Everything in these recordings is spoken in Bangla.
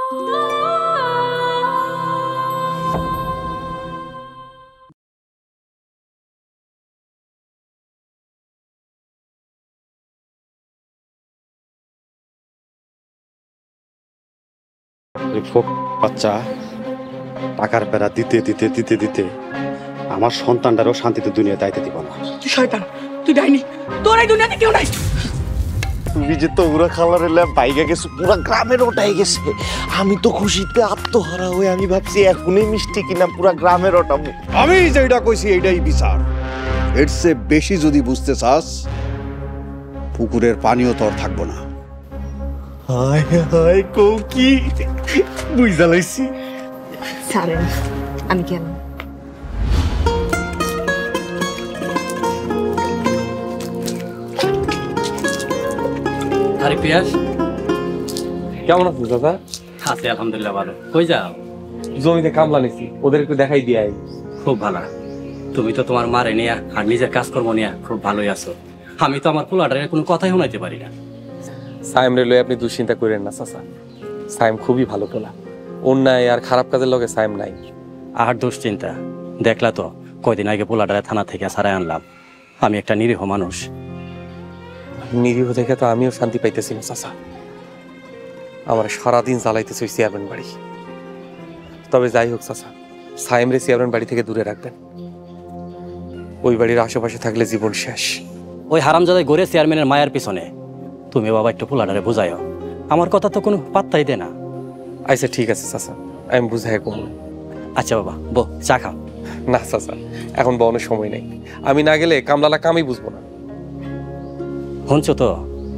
বাচ্চা টাকার পেরা দিতে দিতে দিতে দিতে আমার সন্তানটারও শান্তিতে দুনিয়া দাইতে দিব না। তুই শয়তান, তুই ডাইনি, তোর এই দুনিয়াতে কেউ নাই। তুমি যে তো পুরা খালারের বাইকে গেছে, পুরা গ্রামের ওটাই গেছে। আমি তো খুশিতে আত্মহারা হয়ে আমি ভাবছি এখনই মিষ্টি কিনা পুরা গ্রামের ওটাবো। আমি যেটা কইছি এইটাই বিচার। এর চেয়ে বেশি যদি বুঝতে চাস, পুকুরের পানিও তোর থাকবো না। হায় হায় কৌ কি বুঝা লাইছি। ছাড়েন, আমি কেন আরে পিয়াস, কেমন আছো দাদা? আছি আলহামদুলিল্লাহ ভালো। কই যাও? জমিতে কামলা নিছি, ওদের একটু দেখাই দিয়ে আই। খুব ভালো। তুমি তো তোমার মারে নিয়া আর নিজের কাজকর্ম নিয়া খুব ভালোই আছো। আমি তো আমার পোলাটারে কোনো কথাই শোনাইতে পারি না। সাইম রে লয়ে আপনি দুশ্চিন্তা করেন না চাচা, সাইম খুবই ভালো পোলা। অন্যায় আর খারাপ কাজের লগে সাইম নাই। আর দুশ্চিন্তা দেখলা তো, কয়দিন আগে পোলাটারে থানা থেকে ছাড়াই আনলাম। আমি একটা নিরীহ মানুষ। নিরীহ দেখে তো আমিও শান্তি পাইতেছি না চাচা। আমার সারাদিন জ্বালাইতেছে ওই চেয়ারম্যান বাড়ি। তবে যাই হোক চাচা, সাইম রে চেয়ারম্যান বাড়ি থেকে দূরে রাখবেন। ওই বাড়ির আশেপাশে থাকলে জীবন শেষ। ওই হারামজাদায় গড়ে চেয়ারম্যানের মায়ের পিছনে। তুমি বাবা একটু পোলাটারে বুঝাইও, আমার কথা তো কোনো পাত্তাই দে না। আচ্ছা ঠিক আছে চাচা, আমি বুঝাই কম। আচ্ছা বাবা, বো চা খাও। না চাচা, এখন বনের সময় নেই। আমি না গেলে কামলালা কামই বুঝবো না। শুনছো তো,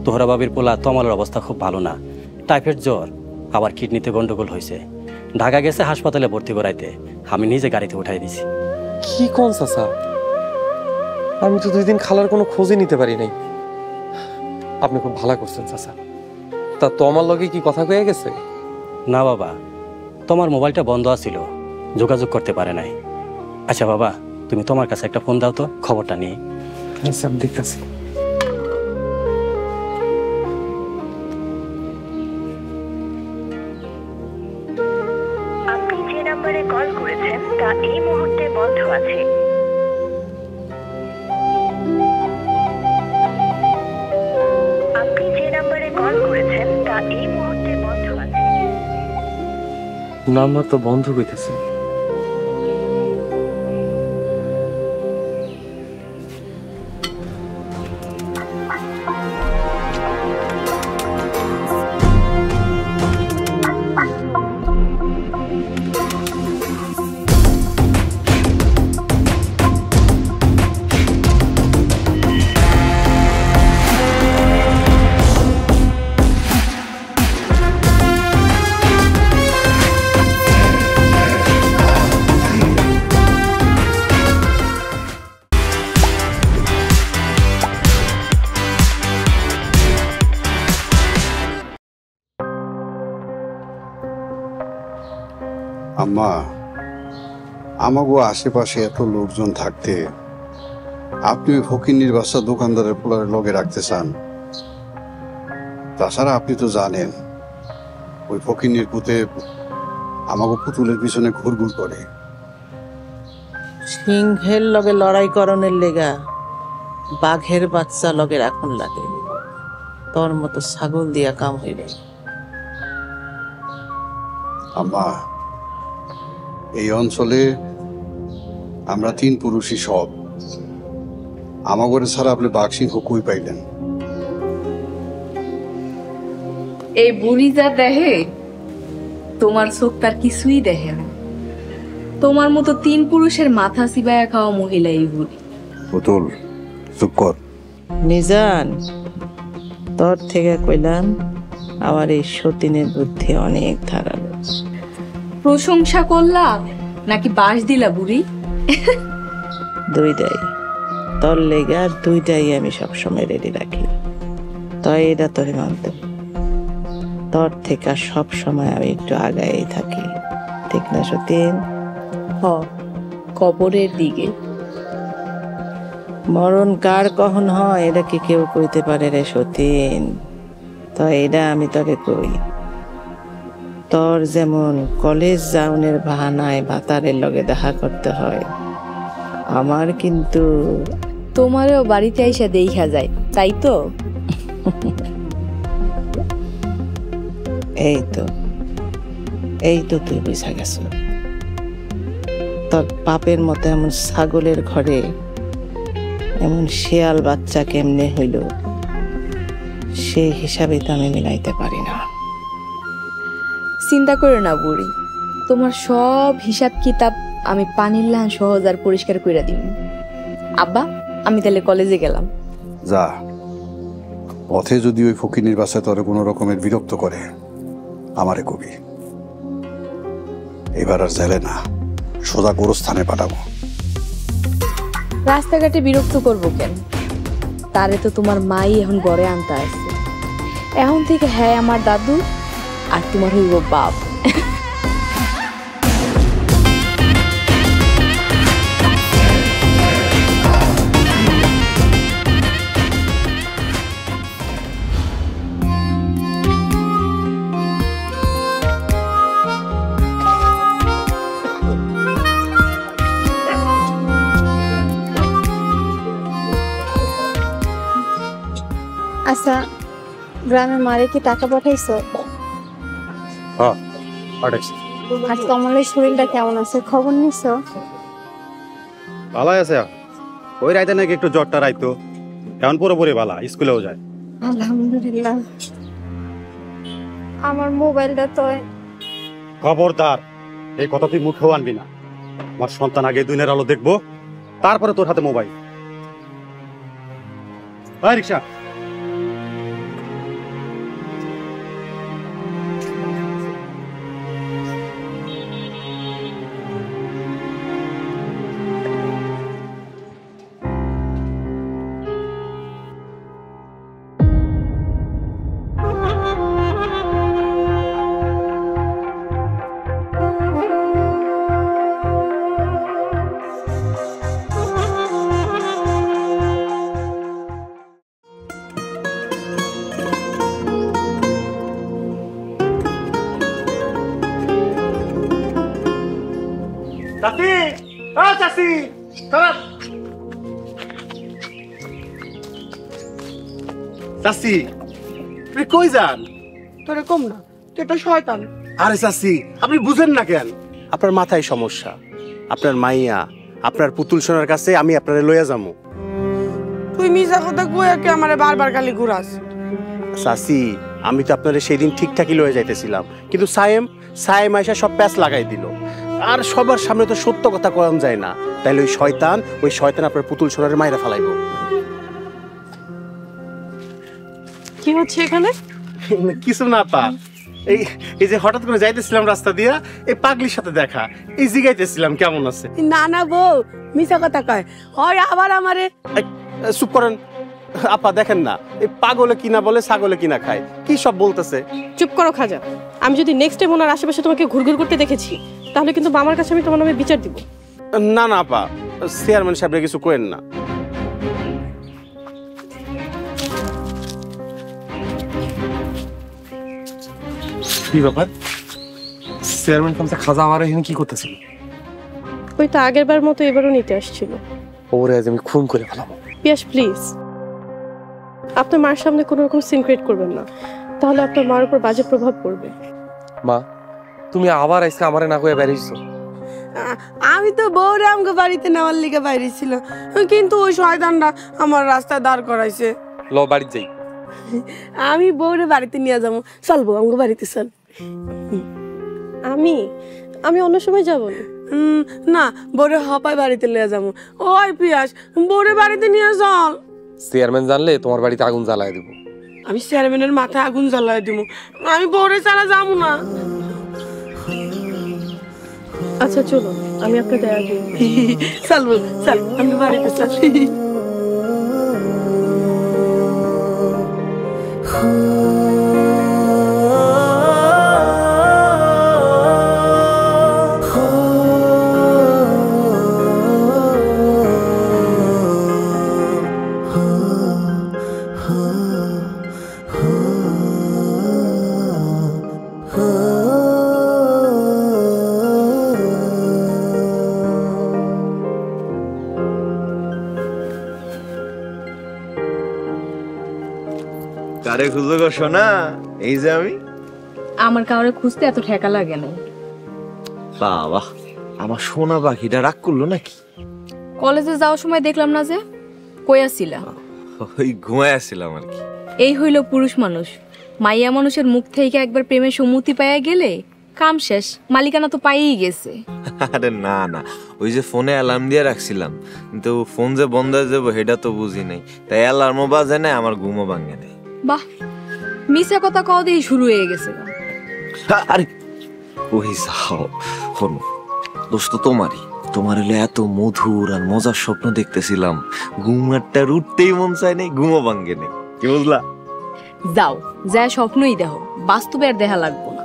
তোহরা বাবির পোলা তমালের অবস্থা খুব ভালো না। টাইফয়েড জ্বর, আবার কিডনিতে গন্ডগোল হয়েছে। ঢাকা গেছে হাসপাতালে ভর্তি করাইতে। আমি নিজে গাড়িতে উঠাই দিছি। কি কোন চাচা? আমি তো 2 দিন খালার কোনো খোঁজই নিতে পারি নাই। আপনি খুব ভালো করছেন চাচা। তা তোমার লগে কি কথা কয়ে গেছে? না বাবা, তোমার মোবাইলটা বন্ধ আছিল, যোগাযোগ করতে পারে নাই। আচ্ছা বাবা, তুমি তোমার কাছে একটা ফোন দাও তো, খবরটা নিয়ে। আচ্ছা দেখতেছি। আপনি যে নম্বরে কল করেছেন তা এই মুহূর্তে বন্ধ আছে। আপনি যে নম্বরে কল করেছেন তা এই মুহূর্তে বন্ধ আছে। নাম্বার তো বন্ধ কইতেছে। আম্মা, আমাগো আশেপাশে এত লোকজন থাকতে আপনি ওই ফকিন্নির বাচ্চা দোকানদারের পোলার লগে রাখতে চান? তাছাড়া আপনি তো জানেন ওই ফকিন্নির পুতে আমাগো পুতুলের পিছনে ঘুরঘুর করে। সিংহের লগে লড়াই করণের লেগা বাঘের বাচ্চা লগে রাখুন লাগে। তোর মতো ছাগল দিয়া কাম হইবে। আম্মা, এই অঞ্চলে আমরা 3 পুরুষই সব। আমাগরে ছাড়া আপনি বাঘ সিংহ কই পাইলেন? এই বুড়ি যা দেহে, তোমার চোখ তার কিছুই দেখে না। তোমার মতো 3 পুরুষের মাথা চিবায়া খাওয়া মহিলা এই বুড়ি। পুতুল চুপ কর। নিজান, তোর থেকে কইলাম আমার এই সতীনের বুদ্ধি অনেক ধারালো। প্রশংসা করলা নাকি বাস দিলা বুড়ি? দুইটাই তোর লেগে, আর দুইটাই আমি সবসময় রেডি রাখি। তাই এটা তোরে মানতে, তোর থেকে সব সময় আমি একটু আগাই থাকি, ঠিক না সতীন? হ, কবরের দিকে। মরণ কার কখন হয় এটা কি কেউ কইতে পারে রে সতীন? তো এটা আমি তোকে কই, তোর যেমন কলেজ যাওনের বাহানায় ভাতারের লগে দেখা করতে হয়, আমার কিন্তু তোমারও বাড়িতে আইসা দেখা যায়, তাই তো? এই তো তুই বুঝা গেছ। তোর বাপের মতো এমন ছাগলের ঘরে এমন শেয়াল বাচ্চা কেমনে হইল, সেই হিসাবে তো আমি মিলাইতে পারি না। চিন্তা করো না বুড়ি, তোমার সব হিসাব কিতাব আমি পানির লান সহজ আর পরিষ্কার করে দিব। আব্বা, আমি তাহলে কলেজে গেলাম। যা, পথে যদি ওই ফকিনির বাসায় তোরে কোনো রকমের বিরক্ত করে আমারে কবি। এবার আর জেলে না, সোজা গোরস্থানে পাঠাবো। রাস্তাঘাটে বিরক্ত করবো কেন? তারে তো তোমার মাই এখন গড়ে আনতে আসছে। এখন থেকে হ্যাঁ আমার দাদু আর তোমার হইব বাপ। আচ্ছা, গ্রামের মারে কি টাকা পাঠাইছো? হ্যাঁ, পাঠাইছি। আর কমলের শরীরটা কেমন আছে খবর নিছো? ভালো আছে। ওই রাইতে নাকি একটু জ্বরটা রাইতো, এখন পুরোপুরি ভালো, স্কুলেও যায়। আলহামদুলিল্লাহ। আমার মোবাইলটা তো খবরদার, এই কথা তুই মুখেও আনবি না। আমার সন্তান আগে দুনিয়ার আলো দেখবো, তারপরে তোর হাতে মোবাইল। রিক্সা। চাচি, ও চাচি, চাচি, আপনি কই যান? তোরে কম না, তুই একটা শয়তান। আরে চাচি, আপনি বুঝেন না কেন? আপনার মাথায় সমস্যা। আপনার মাইয়া, আপনার পুতুল সোনার কাছে আমি আপনারে লইয়া যাবো। তুই মিছা কথা কইয়া কে আমারে বারবার খালি ঘুরাস। চাচি, আমি তো আপনারে সেই দিন ঠিকঠাকই লয়ে যাইতেছিলাম, কিন্তু সায়েম আইসা সব প্যাচ লাগাই দিল। আর সবার সামনে তো সত্য কথা কম যায় না, তাইলে ওই শয়তান আপনার পুতুল সোনার মাইরা ফালাইব। কি হচ্ছে এখানে? কিছু না পা, এই যে হঠাৎ করে যাইতেছিলাম রাস্তা দিয়া, এই পাগলির সাথে দেখা, এই জিগাইতেছিলাম কেমন আছে। না না বউ, মিছা কথা কয়। হয় আবার আমারে। চুপ করেন আপা, দেখেন না এই পাগলে কিনা বলে ছাগলে কিনা খায়, কি সব বলতেছে। চুপ করো খাজা। আমি যদি নেক্সট টাইম ওনার আশেপাশে তোমাকে ঘুরঘুর করতে দেখেছি, তাহলে কিন্তু মামার কাছে আমি তোমার নামে বিচার দিব। না না আপা, চেয়ারম্যান সাহেবরে কিছু কোয়েন না। কি ব্যাপার? চেয়ারম্যান কামসা খাজা আমার এখানে কি করতেছিল? ওই তো আগের বার মতো এবারও নিতে আসছিল। ওরে আজ আমি খুন করে ফেলাবো। পিয়াস প্লিজ, আপনার মার সামনে কোনো রকম সিন ক্রিয়েট করবেন না, তাহলে আপনার মার উপর বাজে প্রভাব পড়বে। মা, তুমি আবার আজকে আমারে না কইয়া বেরিয়েছো? আমি তো বউরে আমাকে বাড়িতে নেওয়ার লিগে বাইরে ছিল, কিন্তু ওই শয়তানটা আমার রাস্তায় দাঁড় করাইছে। ল বাড়ি যাই। আমি বউরে বাড়িতে নিয়ে যাবো। চল বউ, আমাকে বাড়িতে চল। আমি অন্য সময় যাব না, বউরে হপায় বাড়িতে নিয়ে যাবো। ওই পিয়াস, বউরে বাড়িতে নিয়ে চল। চেয়ারম্যান জানলে তোমার বাড়িতে আগুন জ্বালায় দেবো। আমি চেয়ারম্যানের মাথায় আগুন জ্বালাই দিব। আমি বউরে ছাড়া যাবো না। আচ্ছা চলো, আমি আপনাকে দেখা দিই। চল বউ, চল, আমি বাড়িতে চল। Oh কারে খুঁজো গো সোনা? এই যে আমি। আমার কাউরে খুঁজতে এত ঠেকা লাগে না। বাবা, আমার সোনা পাখিটা রাগ করলো নাকি? কলেজে যাওয়ার সময় দেখলাম না যে, কই আছিলা? ওই ঘুমায় আসছিলাম আর কি। এই হইল পুরুষ মানুষ। মাইয়া মানুষের মুখ থেকে একবার প্রেমের সম্মতি পাইয়া গেলে কাম শেষ, মালিকানা তো পাইই গেছে। আরে না না, ওই যে ফোনে অ্যালার্ম দিয়ে রাখছিলাম, কিন্তু ফোন যে বন্ধ হয়ে যাবো সেটা তো বুঝি নাই, তাই অ্যালার্মও বাজে না, আমার ঘুমও ভাঙে নাই। বাহ, মিছা কথা কও দিয়ে শুরু হয়ে গেছে। আরে ওই যাও, শোনো দোস্ত, তোমার হলে এত মধুর আর মজার স্বপ্ন দেখতেছিলাম, ঘুম একটা উঠতেই মন চায় নাই, ঘুমও ভাঙে নেই, কি বুঝলা? যাও, যা স্বপ্নই দেখো, বাস্তবে আর দেখা লাগবো না।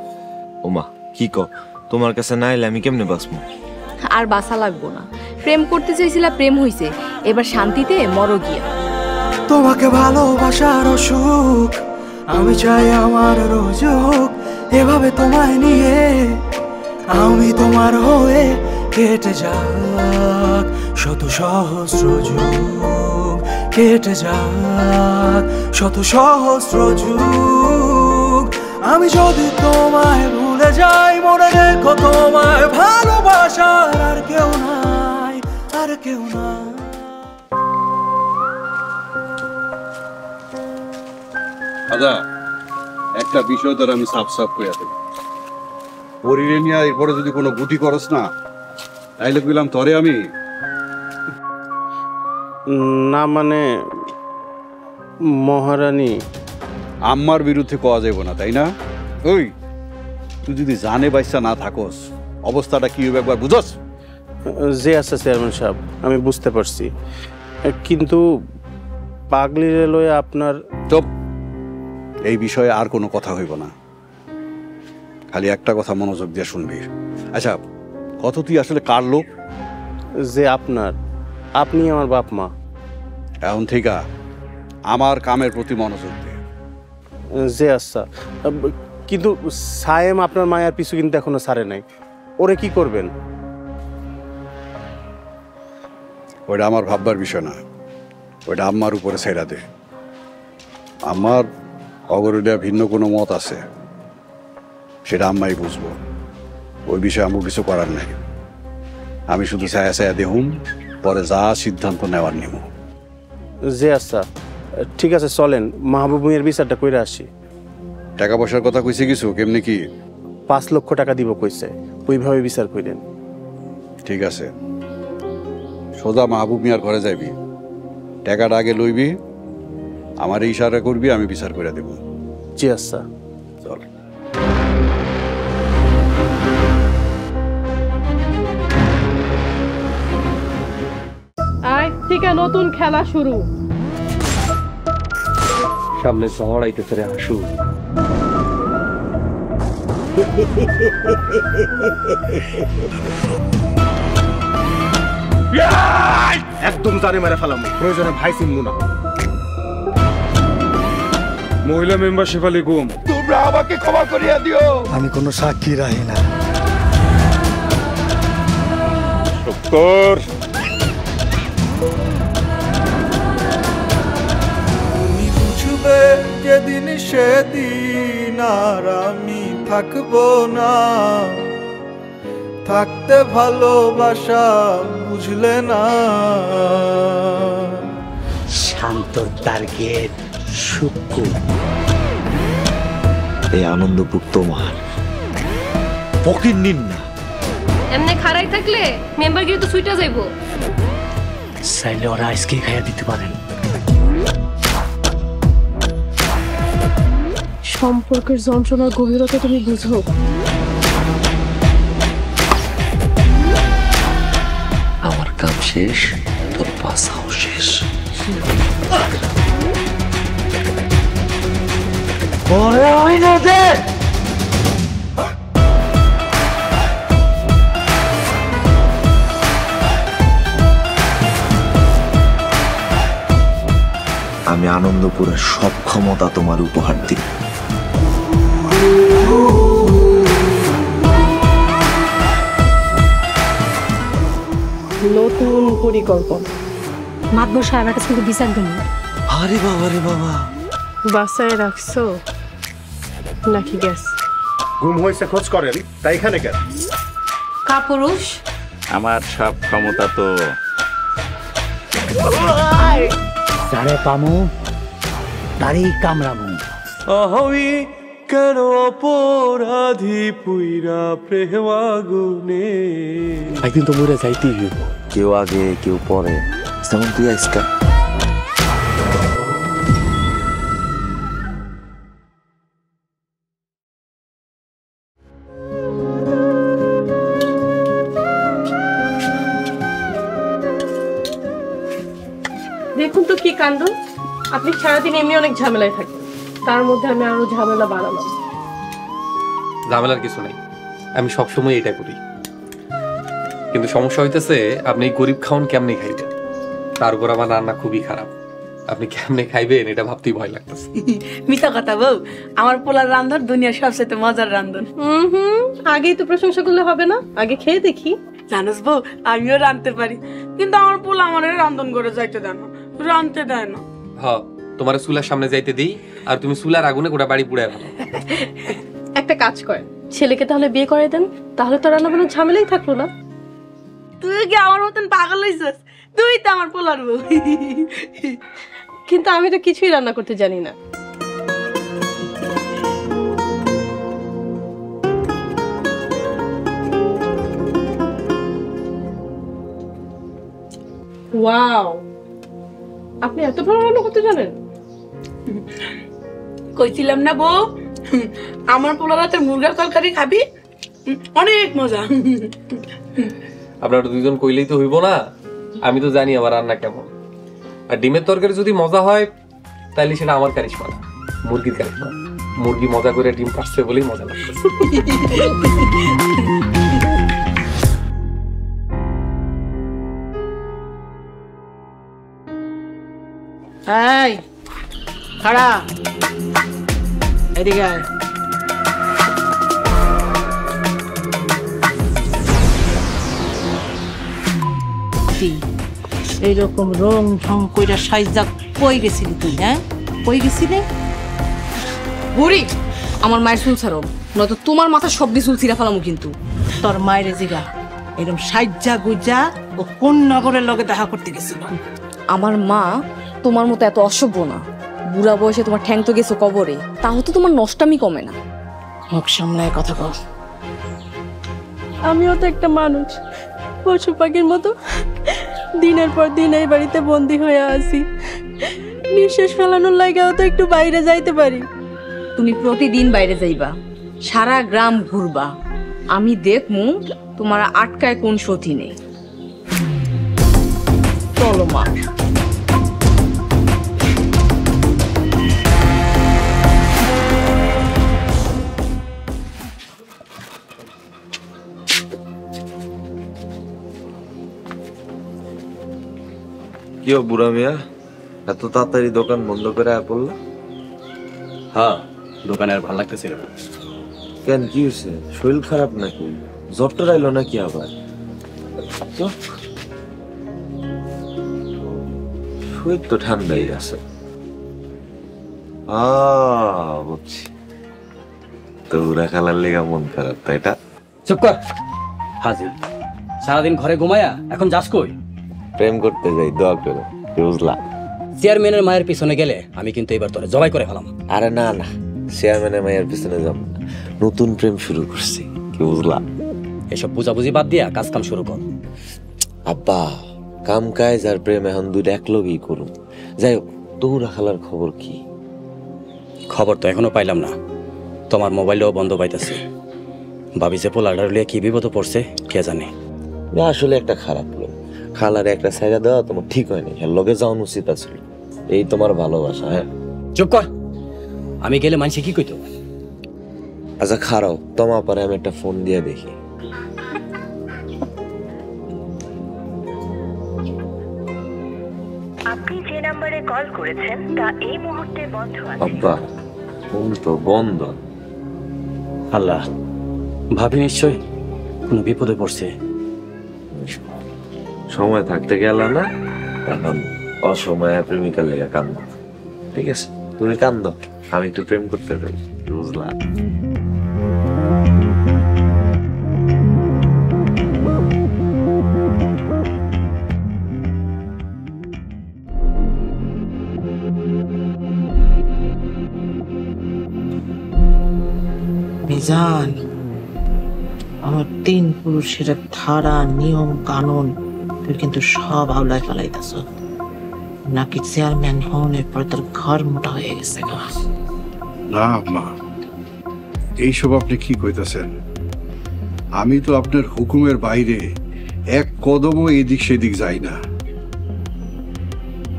ওমা কি কও, তোমার কাছে না এলে আমি কেমনে বাঁচবো? আর বাসা লাগবো না। প্রেম করতে চাইছিলা, প্রেম হইছে, এবার শান্তিতে মরো গিয়া। তোমাকে ভালোবাসার সুখ আমি চাই আমার রোজ হোক, এভাবে তোমায় নিয়ে আমি তোমার হয়ে কেটে যাক শত সহস্র যুগ, কেটে যাক শত সহস্র যুগ। আমি যদি তোমায় ভুলে যাই, মনে রেখো তোমায় ভালোবাসার আর কেউ নাই, আর কেউ নাই। দাদা, একটা বিষয় ধর আমি সাফ সাফ করে দেব, পরিরে নিয়ে এরপরে যদি কোনো গুটি করস না, তাইলে কইলাম তরে আমি। না মানে মহারানী, আম্মার বিরুদ্ধে কওয়া যাইব না, তাই না? ওই তুই যদি জানে বাইসা না থাকস, অবস্থাটা কি হবে একবার বুঝস? যে আছে চেয়ারম্যান সাহেব, আমি বুঝতে পারছি, কিন্তু পাগলি রেলওয়ে আপনার। চুপ, এই বিষয়ে আর কোনো কথা হইব না, খালি একটা কথা মনোযোগ দিয়ে শুনবি। আচ্ছা, কত তুই আসলে কার লোক? যে আপনার, আপনি আমার বাপ মা। এখন থেকে আমার কামের প্রতি মনোযোগ দে। যে আচ্ছা, কিন্তু সায়েম আপনার মায়ের পিছু কিন্তু এখনো ছাড়ে নাই, ওরে কি করবেন? ওইটা আমার ভাববার বিষয় না, ওইটা আম্মার উপরে ছেড়া দে। আমার অগরুলিয়া ভিন্ন কোনো মত আছে, সেটা আম্মাই বুঝবো, ওই বিষয়ে আমার কিছু করার নাই। আমি শুধু ছায়া ছায়া দেহুম, পরে যা সিদ্ধান্ত নেওয়ার নিব। যে আচ্ছা, ঠিক আছে, চলেন মাহবুব মিয়ার বিচারটা কইরা আসি। টাকা পয়সার কথা কইছে কিছু? কেমনি কি? 5 লক্ষ টাকা দিব কইছে, ওইভাবে বিচার কইলেন। ঠিক আছে, সোজা মাহবুব মিয়ার ঘরে যাইবি, টাকাটা আগে লইবি, আমার ইশারা করবি, আমি বিচার করে দেব। জি আচ্ছা, চল। আজ থেকে নতুন খেলা শুরু। সামনে ঝড় আইতেছে রে হাসু। একদম জানে মেরে ফেলাম, প্রয়োজনে ভাই চিনবো না। মহিলা মেম্বার শেফালি গুম, তোমরা আমাকে ক্ষমা করিয়া দিও। আমি কোনো সাক্ষী রাখি না। শুকর তুমি বুঝবে যেদিন সেদিন আর আমি থাকবো না, থাকতে ভালোবাসা বুঝলে না। শান্ত টার্গেট শুকুর। এই আনন্দপুর তোমার, ফকির নিন না। এমনি খাড়াই থাকলে মেম্বারগিরি তো সুইটা যাইবো। চাইলে ওরা আজকে খাইয়া দিতে পারেন। সম্পর্কের যন্ত্রণার গভীরতা তুমি বুঝো। আমার কাম শেষ, তোর পাশাও শেষ। ওরে ওই না দে। আমি আনন্দপুরের সব ক্ষমতা তোমার উপহার দিই। নতুন পরিকল্পনা। মাতবর সাহেবের কাছে কিন্তু বিচার দেন। আরে বাবা রে বাবা, বাসায় রাখছো নাকি গ্যাস? গুম হয়েছে খোঁজ করেন, তাই এখানে কেন? কাপুরুষ, আমার সব ক্ষমতা তো যারে পামু তারই কামড়ামু। আমি কেন অপরাধী পুইরা প্রেম আগুনে। একদিন তো মরে যাইতেই হইব, কেউ আগে কেউ পরে, যেমন তুই আজকা। দেখুন তো কি কাণ্ড, আপনি সারাদিন এমনি অনেক ঝামেলায় থাকেন, তার মধ্যে আমি আরো ঝামেলা বাড়ালাম। ঝামেলার কিছু নেই, আমি সবসময় এটা করি। কিন্তু সমস্যা হইতেছে আপনি গরিব খাওন কেমনে খাইবেন, তার উপর আমার রান্না খুবই খারাপ। আপনি কেমনে খাইবেন এটা ভাবতেই ভয় লাগতেছে। মিথ্যা কথা বউ, আমার পোলার রান্ধন দুনিয়ার সবচেয়ে মজার রান্ধন। আগেই তো প্রশংসা করলে হবে না, আগে খেয়ে দেখি। জানোস বউ, আমিও রাঁধতে পারি, কিন্তু আমার পোলা আমার রান্ধন করে যাইতে দেয় না, রাঁধতে দেয় না। হ্যাঁ, তোমার চুলার সামনে যাইতে দিই, আর তুমি চুলার আগুনে গোটা বাড়ি পুড়ায় ফেলো। একটা কাজ করেন, ছেলেকে তাহলে বিয়ে করে দেন, তাহলে তো রান্না বান্নার ঝামেলাই থাকলো না। তুই কি আমার মতন পাগল হইছিস? তুই তো আমার পোলার বউ। কিন্তু আমি তো কিছুই রান্না করতে জানি না। ওয়াও, আপনি এত ভালো রান্না করতে জানেন? কইছিলাম না বউ, আমার পোলার হাতে মুরগার তরকারি খাবি, অনেক মজা। আপনারা দুইজন কইলেই তো হইব না, আমি তো জানি আমার রান্না কেমন। আর ডিমের তরকারি যদি মজা হয় তাহলে সেটা আমার কারিশমা না, মুরগির কারিশমা। মুরগি মজা করে ডিম পাচ্ছে বলেই মজা লাগছে। এই খাড়া, এদিকে আয়। এইরকম রং ঢং কইরা সাইজা কই গেছিলি তুই? হ্যাঁ, কই গেছিলি? বুড়ি, আমার মায়ের চুল ছাড়ো, নয়তো তোমার মাথা সব দিয়ে চুল ছিঁড়া ফেলামু কিন্তু। তোর মায়ের জিগা এরকম সাইজা গুজা ও কোন নগরের লগে দেখা করতে গেছিল? আমার মা তোমার মতো এত অসভ্য না। বুড়া বয়সে তোমার ঠ্যাং তো গেছো কবরে, তাও তো তোমার নষ্টামি কমে না। মুখ সামলায় কথা কও। আমিও তো একটা মানুষ, পশু পাখির মতো দিনের পর দিন এই বাড়িতে বন্দি হয়ে আছি। নিঃশ্বাস ফেলানোর লাগাও তো একটু বাইরে যাইতে পারি। তুমি প্রতিদিন বাইরে যাইবা, সারা গ্রাম ঘুরবা, আমি দেখমু তোমার আটকায় কোন সতী নেই। চলো মা। কি বুড়া মিয়া, এত তাড়াতাড়ি দোকান বন্ধ করে পড়লা? হ্যাঁ, দোকানে আর ভালো লাগতেছিল না। কেন, কি হয়েছে? শরীর খারাপ নাকি? জ্বর টর আইলো নাকি আবার? শরীর তো ঠান্ডাই আছে। বুঝছি, তোরা খেলার লেগা মন খারাপ, তাই এটা? চুপ কর হাজির, সারাদিন ঘরে ঘুমায়া এখন যাস কই? প্রেম করতে যাই, দোয়া করে, বুঝলা? চেয়ারম্যানের মায়ের পিছনে গেলে আমি কিন্তু এবার তোরে জবাই করে ফেলাম। আরে না না, চেয়ারম্যানের মায়ের পিছনে যাব না, নতুন প্রেম শুরু করছি, কি বুঝলা? এসব বুঝাবুঝি বাদ দিয়া কাজ কাম শুরু কর। আব্বা, কাম কাজ আর প্রেম এখন দুইটা একলগেই করুন। যাই হোক, তোরা খালার খবর কি? খবর তো এখনো পাইলাম না, তোমার মোবাইলও বন্ধ পাইতেছে। ভাবি যে পোলাডার লিয়ে কি বিপদ পড়ছে কে জানে। আসলে একটা খারাপ লোক, খালার একটা সাইডা দেওয়া তোমার ঠিক হয়নি, হ্যাঁ লগে যাওয়ান উচিত আছিল। এই তোমার ভালোবাসা। হ্যাঁ চুপ কর, আমি গেলে মানুষে কি কইতো? আচ্ছা খারাও, তোমার পরে আমি একটা ফোন দিয়ে দেখি। আপনি যে নম্বরে কল করেছেন তা এই মুহূর্তে বন্ধ আছে। আব্বা, ফোন তো বন্ধ। আল্লাহ, ভাবি নিশ্চয় কোনো বিপদে পড়ছে। সময় থাকতে গেল না, এখন অসময়ে প্রেমিকার লেগে কান্না। ঠিক আছে, তুমি কান্দো, আমি একটু প্রেম করতে চাই, বুঝলা? মিজান, আমার 3 পুরুষের ধারা নিয়ম কানুন তুই কিন্তু সব আওলায় ফেলাইতেছ, নাকি চেয়ারম্যান হওয়ার পর তোর ঘর মোটা হয়ে গেছে গা? না আম্মা, এইসব আপনি কি কইতাছেন? আমি তো আপনার হুকুমের বাইরে এক কদমও এদিক সেদিক যাই না।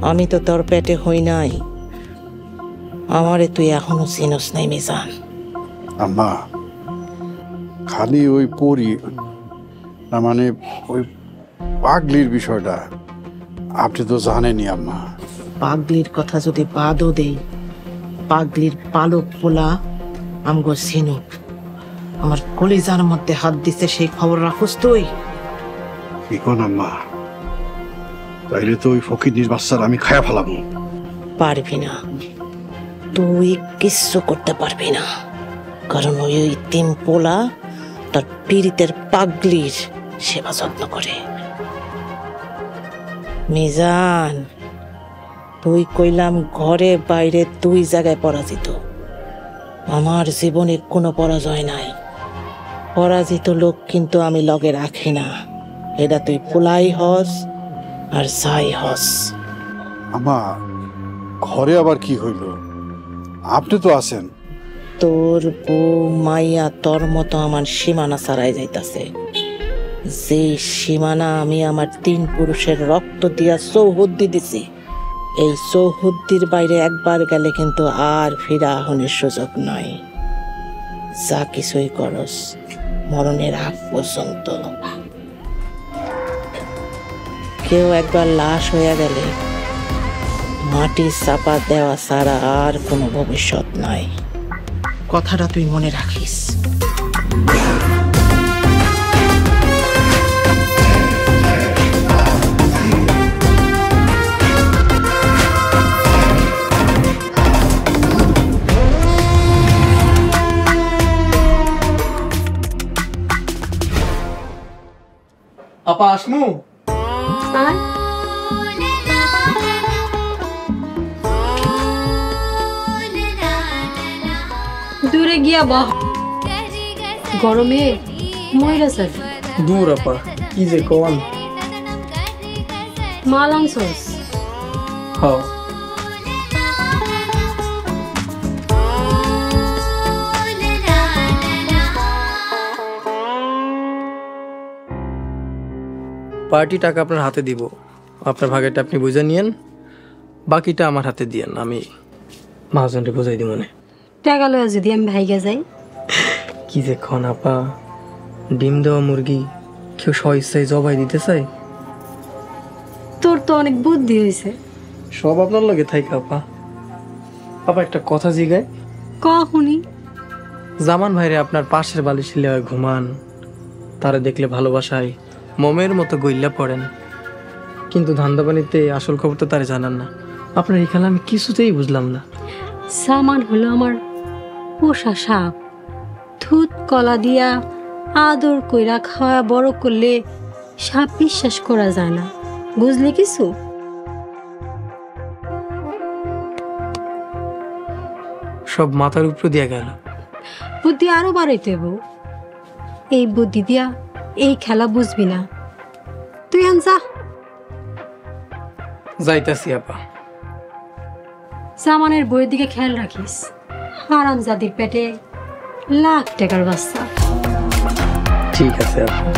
আমি তো তোর পেটে হই নাই, আমারে তুই এখনো চিনস নাই মিজান। আম্মা, খালি ওই পরি না, মানে ওই পাগলির বিষয়টা আপনি তো জানেনই আম্মা। পাগলির কথা যদি বাদও দেই, পাগলির পালক পোলা আমগো সিনুক আমার কলিজার মধ্যে হাত দিছে, সেই খবর রাখোস তুই? কি কোন আম্মা, তাইলে তো ওই ফকির বাচ্চার আমি খায়া ফেলাম। পারবি না, তুই কিচ্ছু করতে পারবি না, কারণ ওই তিন পোলা তার পীড়িতের পাগলির সেবা যত্ন করে। মিজান, তুই কইলাম ঘরে বাইরে 2 জায়গায় পরাজিত, আমার জীবনে কোনো পরাজয় নাই। পরাজিত লোক কিন্তু আমি লগে রাখি না, এটা তুই পোলাই হস আর যাই হস। আম্মা, ঘরে আবার কি হইল? আপনি তো আছেন। তোর বউ মাইয়া তোর মতো আমার সীমানা ছাড়াই যাইতাছে, যে সীমানা আমি আমার 3 পুরুষের রক্ত দিয়া চৌহদ্দি দিছি, এই চৌহদ্দির বাইরে একবার গেলে কিন্তু আর ফিরা আহনের সুযোগ নয়। যা কিছুই করস মরণের আগ পর্যন্ত। কেউ একবার লাশ হইয়া গেলে মাটি চাপা দেওয়া ছাড়া আর কোনো ভবিষ্যৎ নাই, কথাটা তুই মনে রাখিস। আপা আসমু? দূরে গিয়া বহ, গরমে ময়রা যাবি। দূর আপা, কি যে কোন। মাল আনছস? হ্যাঁ। পার্টি টাকা আপনার হাতে দিব, আপনার ভাগেরটা আপনি বুঝে নিয়েন, বাকিটা আমার হাতে দিয়েন, আমি মহাজনকে বুঝাই দিব মনে। টাকা লয়া যদি আমি ভাইগা যাই? কি যে খন আপা, ডিম দেওয়া মুরগি কেউ স্বইচ্ছায় জবাই দিতে চায়? তোর তো অনেক বুদ্ধি হয়েছে। সব আপনার লগে থাইকা আপা। আপা একটা কথা জিগায়? কখনই জামান ভাইরে আপনার পাশের বালিশে লেওয়ায় ঘুমান, তারা দেখলে ভালোবাসায় মোমের মতো গইল্লা পড়েন, কিন্তু ধান্দাবানিতে আসল খবর তো তারা জানান না। আপনার এই খেলা আমি কিছুতেই বুঝলাম না। সামান হলো আমার পোষা সাপ, দুধ কলা দিয়া আদর কইরা খাওয়া বড় করলে সাপ বিশ্বাস করা যায় না, বুঝলে কিছু? সব মাথার উপর দিয়া গেল। বুদ্ধি আরো বাড়াইতে হইব, এই বুদ্ধি দিয়া এই খেলা বুঝবি না। তুই আন যা। যাইতাছি আপা। সামানের বইয়ের দিকে খেয়াল রাখিস, হারাম জাদির পেটে লাখ টাকার বাচ্চা। ঠিক আছে আপা।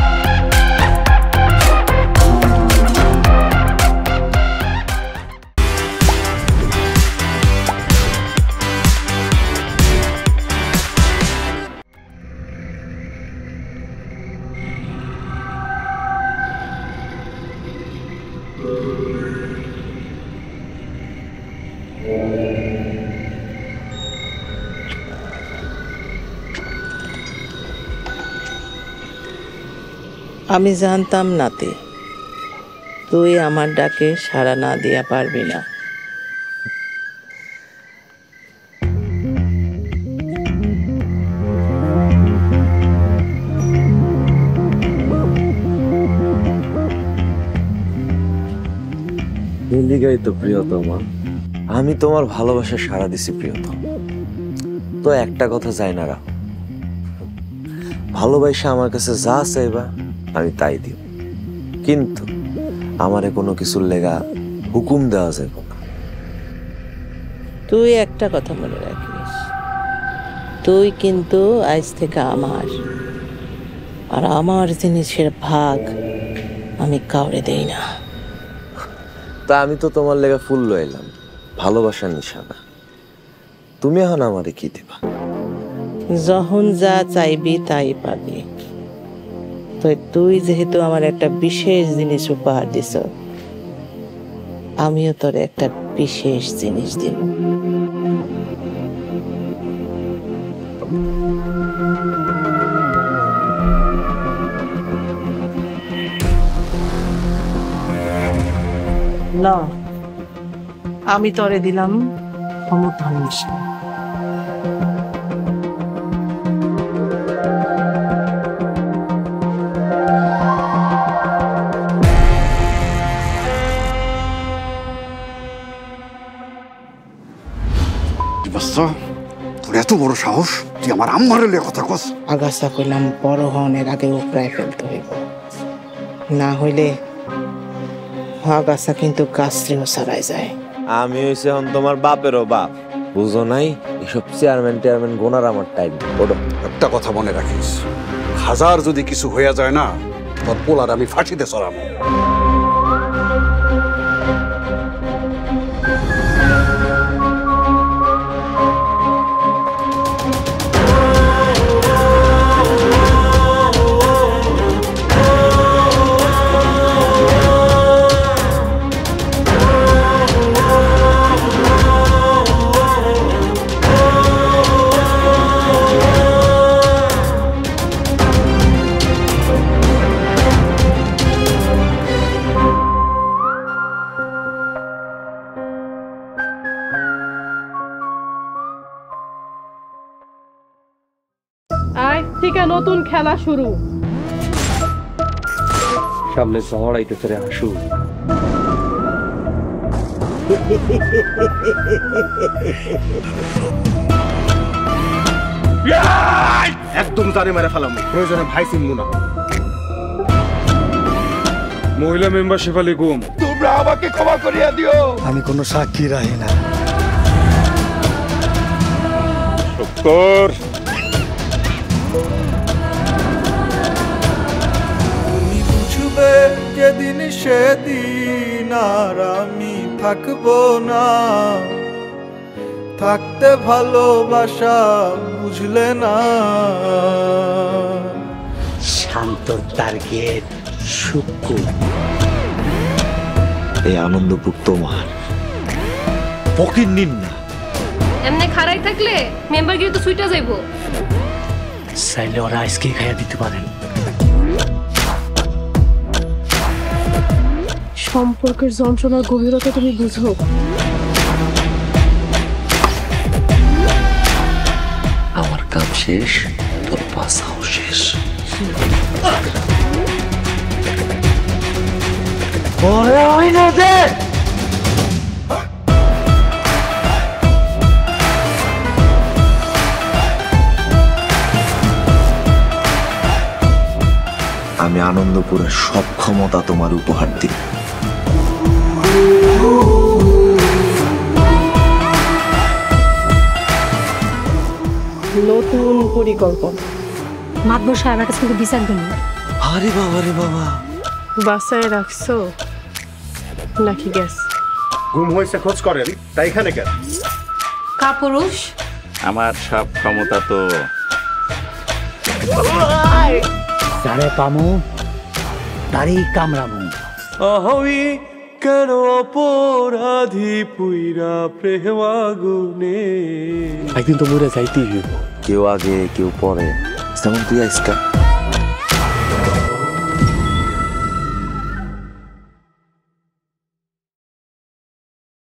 আমি জানতাম নাতে তুই আমার ডাকে সাড়া না দিয়া পারবি না। লিগাই তো প্রিয়তমা, আমি তোমার ভালোবাসা সারা দিছি প্রিয়তম। তো একটা কথা চাই না রাখো, ভালোবাসা আমার কাছে যা চাইবা আমি তাই দিব, কিন্তু আমারে কোনো কিছুর লেগা হুকুম দেওয়া যাবে না। তুই একটা কথা মনে রাখিস, তুই কিন্তু আজ থেকে আমার, আর আমার জিনিসের ভাগ আমি কাউরে দেই না। তা আমি তো তোমার লেগা ফুল লইলাম, ভালোবাসার নিশানা। তুমি এখন আমারে কি দিবা? যখন যা চাইবি তাই পাবি। তো তুই যেহেতু আমার একটা বিশেষ জিনিস উপহার দিছ, আমিও তোর একটা বিশেষ জিনিস দিব। না, আমি তোরে দিলাম ক্ষমতার নিশানা। তোর এত বড় সাহস, তুই আমার আম্মার কথা কস? আগাছা কইলাম বড় হনের আগে উপড়ায় ফেলতে হইব, না হইলে আগাছা কিন্তু গাছরেও ছাড়াই যায়। আমি হইছে এখন তোমার বাপেরও বাপ, বুঝো নাই? এসব চেয়ারম্যান গোনার আমার টাইম। ওটা একটা কথা মনে রাখিস, হাজার যদি কিছু হয়ে যায় না, তোর পোলার আমি ফাঁসিতে চড়াবো। আজ থেকে নতুন খেলা শুরু। সামনে ঝড় আইতেছে রে হাসু। একদম জানে মেরে ফেলাম, প্রয়োজনে ভাই চিনবো না। মহিলা মেম্বার শেফালি গুম। তোমরা আমাকে ক্ষমা করিয়া দিও। আমি কোনো সাক্ষী রাখি না। শুকর তুমি বুঝবে যেদিন সেদিন আর আমি থাকবো না, থাকতে ভালোবাসা বুঝলে না। শান্ত টার্গেট শুক্র। এই আনন্দপুর তোমার, ফকির নিন না। এমনি খাড়াই থাকলে মেম্বারগিরি তো সুইটা যাইবো। চাইলে ওরা আজকে খাইয়া দিতে পারেন। সম্পর্কের যন্ত্রণার গভীরতা তুমি বুঝো। আমার কাম শেষ, তোর বাসাও শেষ। আমি আনন্দপুরের সব ক্ষমতা তোমার উপহার দিই। নতুন পরিকল্পনা। মাতবর সাহেবের কাছে কিন্তু বিচার দেন। আরে বাবা রে বাবা, বাসায় রাখছো নাকি গ্যাস? গুম হয়েছে খোঁজ করেন, তাই এখানে কেন? কাপুরুষ, আমার সব ক্ষমতা তো যারে পামু তারই কামড়ামু। আহই কেন অপরাধী পুইরা প্রেম আগুনে। একদিন তো মরে যাইতেই হইব। কেউ আগে কেউ পরে, যেমন তুই আজকা।